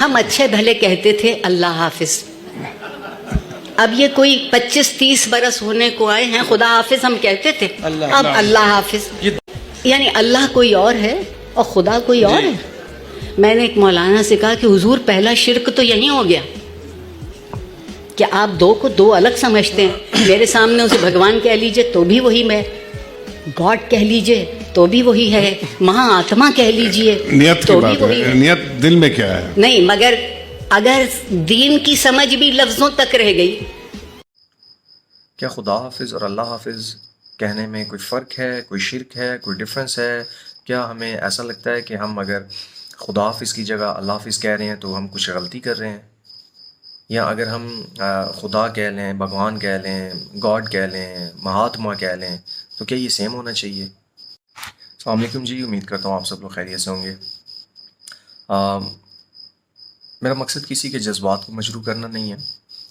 ہم اچھے بھلے کہتے تھے اللہ حافظ. اب یہ کوئی 25-30 برس ہونے کو آئے ہیں, خدا حافظ ہم کہتے تھے, اب اللہ حافظ. یعنی اللہ کوئی اور ہے اور خدا کوئی اور ہے. میں نے ایک مولانا سے کہا کہ حضور پہلا شرک تو یہی ہو گیا کہ آپ دو کو دو الگ سمجھتے ہیں. میرے سامنے اسے بھگوان کہہ لیجئے تو بھی وہی میں, گاڈ کہہ لیجئے تو بھی وہی ہے, مہا آتما کہہ لیجئے نیت تو کی بھی بات وہی ہے, ہے. نیت دل میں کیا ہے. نہیں, مگر اگر دین کی سمجھ بھی لفظوں تک رہ گئی. کیا خدا حافظ اور اللہ حافظ کہنے میں کوئی فرق ہے, کوئی شرک ہے, کوئی ڈفرینس ہے؟ کیا ہمیں ایسا لگتا ہے کہ ہم اگر خدا حافظ کی جگہ اللہ حافظ کہہ رہے ہیں تو ہم کچھ غلطی کر رہے ہیں؟ یا اگر ہم خدا کہہ لیں, بھگوان کہہ لیں, گاڈ کہہ لیں, مہاتما کہہ لیں, تو کیا یہ سیم ہونا چاہیے؟ السلام علیکم جی, امید کرتا ہوں آپ سب لوگ خیریت سے ہوں گے. میرا مقصد کسی کے جذبات کو مجروح کرنا نہیں ہے,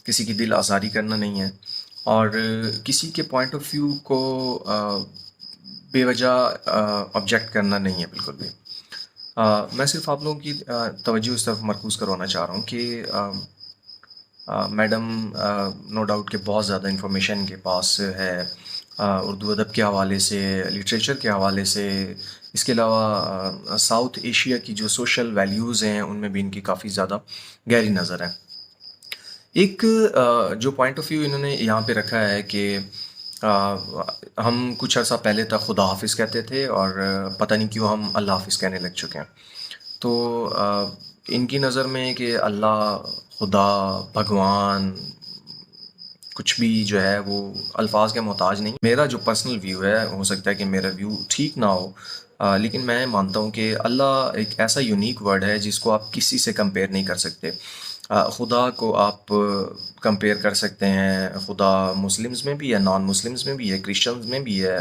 کسی کی دل آزاری کرنا نہیں ہے, اور کسی کے پوائنٹ آف ویو کو بے وجہ آبجیکٹ کرنا نہیں ہے بالکل بھی. میں صرف آپ لوگوں کی توجہ اس طرف مرکوز کروانا چاہ رہا ہوں کہ میڈم نو ڈاؤٹ کہ بہت زیادہ انفارمیشن ان کے پاس ہے, اردو ادب کے حوالے سے, لٹریچر کے حوالے سے, اس کے علاوہ ساؤتھ ایشیا کی جو سوشل ویلیوز ہیں ان میں بھی ان کی کافی زیادہ گہری نظر ہے. ایک جو پوائنٹ آف ویو انہوں نے یہاں پہ رکھا ہے کہ ہم کچھ عرصہ پہلے تک خدا حافظ کہتے تھے اور پتہ نہیں کیوں ہم اللہ حافظ کہنے لگ چکے ہیں. تو ان کی نظر میں کہ اللہ, خدا, بھگوان کچھ بھی جو ہے وہ الفاظ کے محتاج نہیں. میرا جو پرسنل ویو ہے, ہو سکتا ہے کہ میرا ویو ٹھیک نہ ہو, لیکن میں مانتا ہوں کہ اللہ ایک ایسا یونیک ورڈ ہے جس کو آپ کسی سے کمپیئر نہیں کر سکتے. خدا کو آپ کمپیئر کر سکتے ہیں, خدا مسلمز میں بھی ہے, نان مسلمز میں بھی ہے, کرسچنز میں بھی ہے,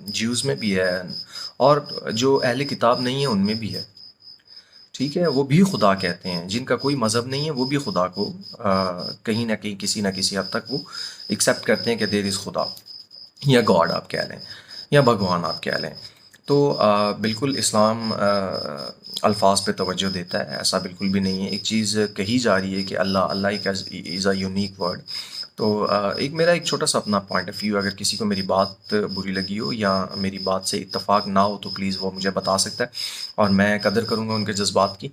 جیوز میں بھی ہے, اور جو اہل کتاب نہیں ہیں ان میں بھی ہے. ٹھیک ہے, وہ بھی خدا کہتے ہیں. جن کا کوئی مذہب نہیں ہے وہ بھی خدا کو کہیں نہ کہیں کسی نہ کسی حد تک وہ ایکسیپٹ کرتے ہیں کہ دیر از خدا, یا گاڈ آپ کہہ لیں, یا بھگوان آپ کہہ لیں. تو بالکل اسلام الفاظ پہ توجہ دیتا ہے, ایسا بالکل بھی نہیں ہے. ایک چیز کہی جا رہی ہے کہ اللہ ایک از اے یونیک ورڈ. تو میرا ایک چھوٹا سا اپنا پوائنٹ آف ویو, اگر کسی کو میری بات بری لگی ہو یا میری بات سے اتفاق نہ ہو تو پلیز وہ مجھے بتا سکتا ہے, اور میں قدر کروں گا ان کے جذبات کی.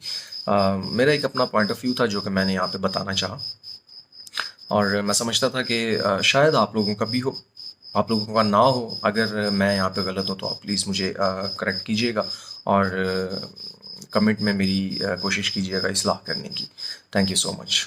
میرا ایک اپنا پوائنٹ آف ویو تھا جو کہ میں نے یہاں پہ بتانا چاہا, اور میں سمجھتا تھا کہ شاید آپ لوگوں کا بھی ہو, آپ لوگوں کا نہ ہو. اگر میں یہاں پہ غلط ہوں تو آپ پلیز مجھے کریکٹ کیجیے گا, اور کمنٹ میں میری کوشش کیجیے گا اصلاح کرنے کی. Thank you so much.